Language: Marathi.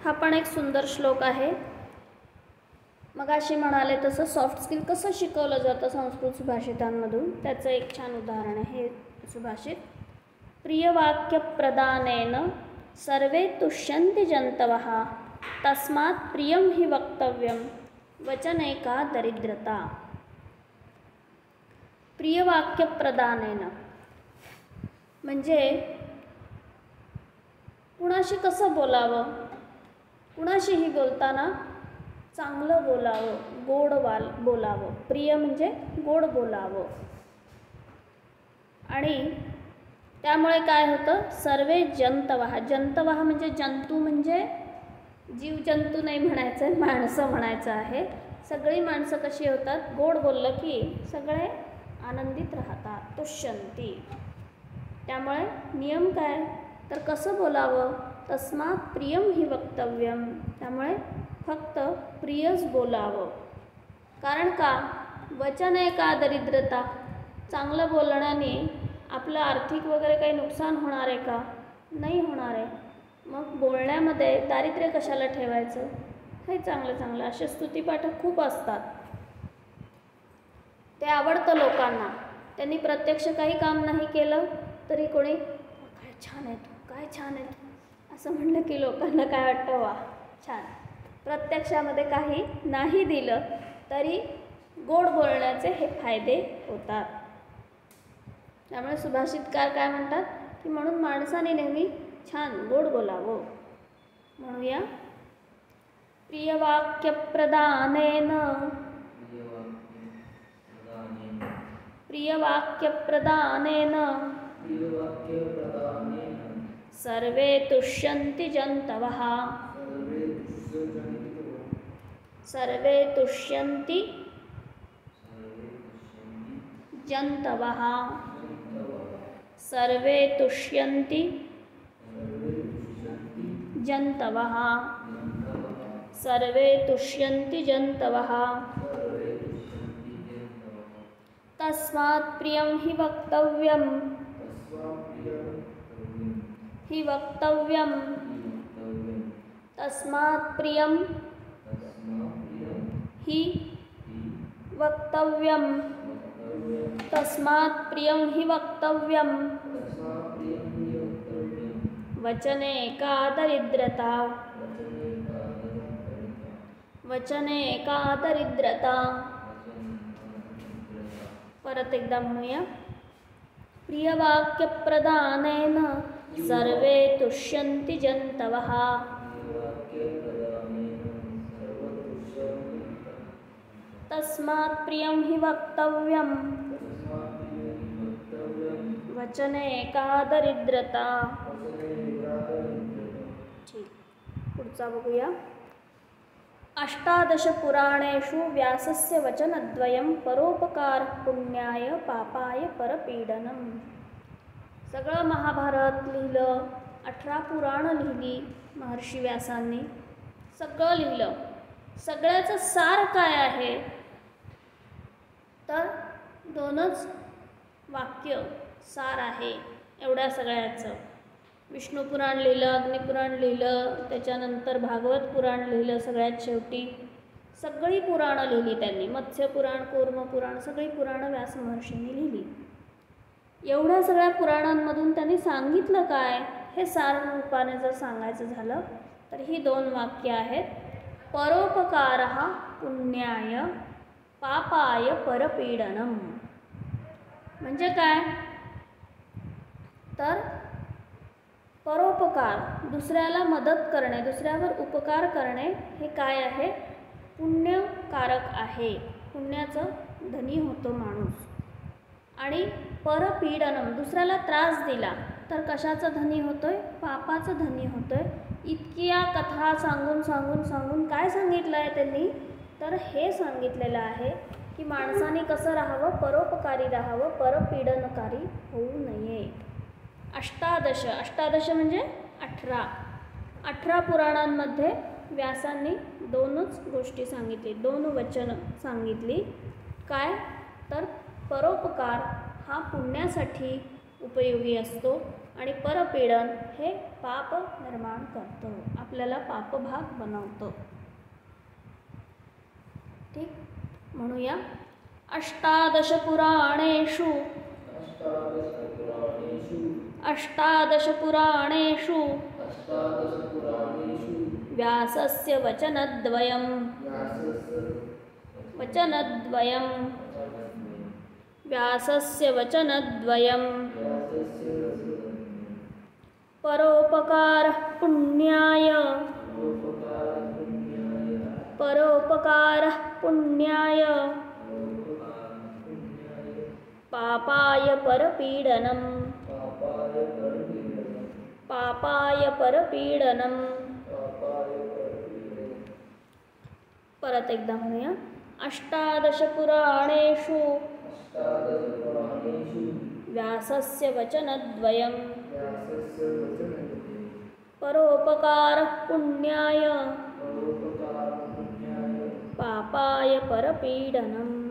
हा पण एक सुंदर श्लोक आहे. मगाशी म्हणाले तसं सॉफ्ट स्किल कसं शिकवलं जातं संस्कृत सुभाषितांमधून त्याचं एक छान उदाहरण आहे हे सुभाषित. प्रियवाक्यप्रदानेन सर्वे तुष्यन्ति जन्तवः तस्मात् प्रियं हि वक्तव्यं वचनैका दरिद्रता. प्रियवाक्यप्रदानेन म्हणजे कुणाशी कसं बोलावं, कुणाशीही बोलताना चांगलं बोलावं, गोड बोलावं. प्रिय म्हणजे गोड बोलावं. आणि त्यामुळे काय होतं, सर्वे जंतवः, जंतवः म्हणजे जंतू म्हणजे जीवजंतू नाही म्हणायचं आहे, माणसं म्हणायचं आहे. सगळी माणसं कशी होतात, गोड बोललं की सगळे आनंदित राहतात, तुष्यन्ति. त्यामुळे नियम काय, तर कसं बोलावं, तस्मात् प्रियं हि वक्तव्यम, त्यामुळे फक्त प्रियच बोलावं. कारण का, वचन आहे का दरिद्रता, चांगलं बोलण्याने आपलं आर्थिक वगैरे काही नुकसान होणार आहे का, नाही होणार आहे. मग बोलण्यामध्ये दारिद्र्य कशाला ठेवायचं, हे चांगलं असे स्तुतीपाठक खूप असतात, ते आवडतं लोकांना. त्यांनी प्रत्यक्ष काही काम नाही केलं तरी कोणी काय छान आहे तू, काय छान आहे तू असं म्हणलं की लोकांना काय वाटतं, वा छान. प्रत्यक्षामध्ये काही नाही दिलं तरी गोड बोलण्याचे हे फायदे होतात. त्यामुळे सुभाषितकार काय म्हणतात की म्हणून माणसाने नेहमी छान गोड बोलावं. म्हणूया, प्रियवाक्यप्रदानेन सर्वे तुष्यन्ति जन्तवः. सर्वे तुष्यन्ति जन्तवः. सर्वे तुष्यन्ति जन्तवः. सर्वे तुष्यन्ति जन्तवः. तस्मात् प्रियं हि वक्तव्यं, हि वक्तव्यं. तस्मात् प्रियं हि वक्तव्यं. तस्मात् प्रियं हि वक्तव्यं वचने का दरिद्रता. वचने का दरिद्रता. परत एकदा म्हणूया, प्रियवाक्यप्रदानेन सर्वे तुष्यन्ति जन्तवः. तस्मात् प्रियं हि वक्तव्यं वचने का दरिद्रता. ठीक, पुढचा बघूया. अष्टादश पुराणेषु व्यासस्य वचनद्वयं परोपकार पुण्याय पापाय परपीडनम. सगळं महाभारत लिहिलं, 18 पुराणं लिहिली महर्षी व्यासांनी, सगळं लिहिलं. सगळ्याचं सार काय आहे, तर 2च वाक्य सार आहे एवढ्या सगळ्याचं. विष्णू पुराण लिहिलं, अग्निपुराण लिहिलं, त्याच्यानंतर भागवत पुराण लिहिलं, सगळ्यात शेवटी सगळी पुराणं लिहिली त्यांनी. मत्स्य पुराण, कूर्म पुराण, सगळी पुराणं व्यास महर्षींनी लिहिली. एवढ्या सगळ्या पुराणांमधून त्यांनी सांगितलं काय, हे सार रूपाने जर सांगायचं झालं तर ही 2 वाक्य आहेत. परोपकारः पुण्याय पापाय परपीडनम. म्हणजे काय, तर परोपकार, दुसऱ्याला मदत करणे, दुसऱ्यावर उपकार करणे, हे काय आहे, पुण्यकारक आहे. पुण्याचं धनी होतो माणूस. आणि परपीडनम, दुसऱ्याला त्रास दिला तर कशाचं धनी होतोय, पापाचं धनी होतोय. इतक्या कथा सांगून सांगून सांगून काय सांगितलं आहे त्यांनी, तर हे सांगितलेलं आहे की माणसाने कसं राहावं, परोपकारी राहावं, परपीडनकारी होऊ नये. अष्टादश, अष्टादश म्हणजे 18 पुराणांमध्ये व्यासांनी 2च गोष्टी सांगितली, 2 वचन सांगितली. काय, तर परोपकार हा पुण्यासाठी उपयोगी असतो आणि परपीडन हे पाप निर्माण करतं, आपल्याला पापभाग बनवतं. ठीक, म्हणूया अष्टादश पुराणेषु व्यासस्य वचनद्वयं परोपकारः पुण्याय पापाय परपीडनम्. परत एकदा म्हणूया. अष्टादश पुराणेषु व्यासस्य वचनद्वयं परोपकारः पुण्याय पापाय परपीडनम्.